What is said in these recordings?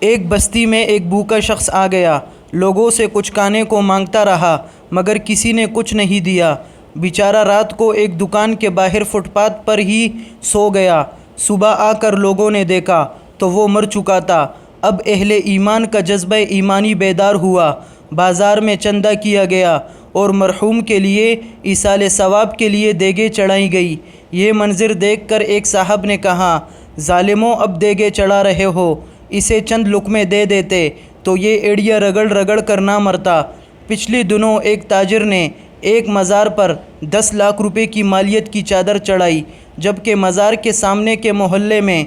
ایک بستی میں ایک بھوکا شخص آ گیا۔ لوگوں سے کچھ کھانے کو مانگتا رہا مگر کسی نے کچھ نہیں دیا۔ بیچارہ رات کو ایک دکان کے باہر فٹ پاتھ پر ہی سو گیا۔ صبح آ کر لوگوں نے دیکھا تو وہ مر چکا تھا۔ اب اہل ایمان کا جذبہ ایمانی بیدار ہوا۔ بازار میں چندہ کیا گیا اور مرحوم کے لیے ایصال ثواب کے لیے دیگیں چڑھائی گئی۔ یہ منظر دیکھ کر ایک صاحب نے کہا، ظالموں، اب دیگیں چڑھا رہے ہو، اسے چند لقمے دے دیتے تو یہ ایڑیاں رگڑ رگڑ کر نہ مرتا۔ پچھلے دنوں ایک تاجر نے ایک مزار پر 10 لاکھ روپے کی مالیت کی چادر چڑھائی، جبکہ مزار کے سامنے کے محلے میں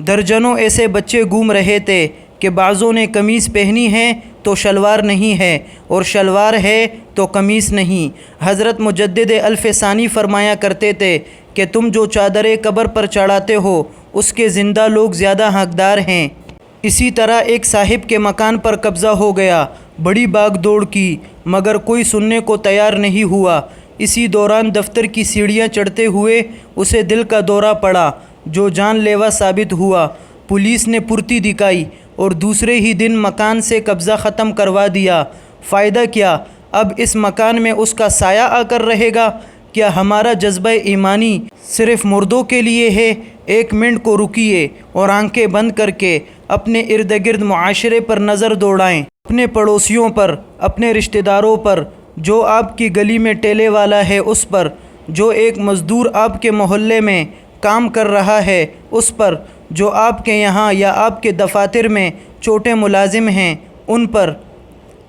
درجنوں ایسے بچے گھوم رہے تھے کہ بعضوں نے قمیص پہنی ہے تو شلوار نہیں ہے اور شلوار ہے تو قمیص نہیں۔ حضرت مجدد الف ثانی فرمایا کرتے تھے کہ تم جو چادریں قبر پر چڑھاتے ہو اس کے زندہ لوگ زیادہ حقدار ہیں۔ اسی طرح ایک صاحب کے مکان پر قبضہ ہو گیا، بڑی بھاگ دوڑ کی مگر کوئی سننے کو تیار نہیں ہوا۔ اسی دوران دفتر کی سیڑھیاں چڑھتے ہوئے اسے دل کا دورہ پڑا جو جان لیوا ثابت ہوا۔ پولیس نے پھرتی دکھائی اور دوسرے ہی دن مکان سے قبضہ ختم کروا دیا۔ فائدہ کیا؟ اب اس مکان میں اس کا سایہ آ کر رہے گا۔ کیا ہمارا جذبہ ایمانی صرف مردوں کے لیے ہے؟ ایک منٹ کو رکیے اور آنکھیں بند کر کے اپنے ارد گرد معاشرے پر نظر دوڑائیں، اپنے پڑوسیوں پر، اپنے رشتہ داروں پر، جو آپ کی گلی میں ٹیلے والا ہے اس پر، جو ایک مزدور آپ کے محلے میں کام کر رہا ہے اس پر، جو آپ کے یہاں یا آپ کے دفاتر میں چھوٹے ملازم ہیں ان پر۔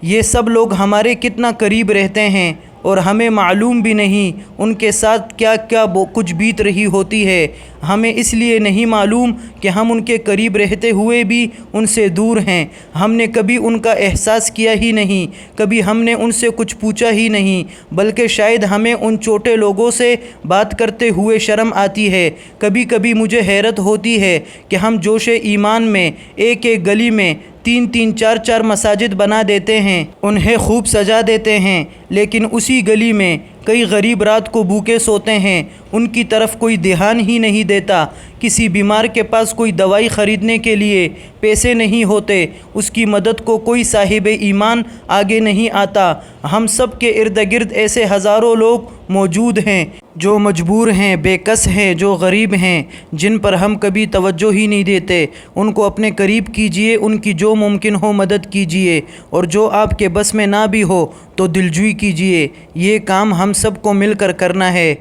یہ سب لوگ ہمارے کتنا قریب رہتے ہیں اور ہمیں معلوم بھی نہیں ان کے ساتھ کیا کیا کچھ بیت رہی ہوتی ہے۔ ہمیں اس لیے نہیں معلوم کہ ہم ان کے قریب رہتے ہوئے بھی ان سے دور ہیں۔ ہم نے کبھی ان کا احساس کیا ہی نہیں، کبھی ہم نے ان سے کچھ پوچھا ہی نہیں، بلکہ شاید ہمیں ان چھوٹے لوگوں سے بات کرتے ہوئے شرم آتی ہے۔ کبھی کبھی مجھے حیرت ہوتی ہے کہ ہم جوش ایمان میں ایک ایک گلی میں 3 4 مساجد بنا دیتے ہیں، انہیں خوب سجا دیتے ہیں، لیکن اسی گلی میں کئی غریب رات کو بھوکے سوتے ہیں، ان کی طرف کوئی دھیان ہی نہیں دیتا۔ کسی بیمار کے پاس کوئی دوائی خریدنے کے لیے پیسے نہیں ہوتے، اس کی مدد کو کوئی صاحب ایمان آگے نہیں آتا۔ ہم سب کے ارد گرد ایسے ہزاروں لوگ موجود ہیں جو مجبور ہیں، بے کس ہیں، جو غریب ہیں، جن پر ہم کبھی توجہ ہی نہیں دیتے۔ ان کو اپنے قریب کیجئے، ان کی جو ممکن ہو مدد کیجئے، اور جو آپ کے بس میں نہ بھی ہو تو دلجوئی کیجئے۔ یہ کام ہم سب کو مل کر کرنا ہے۔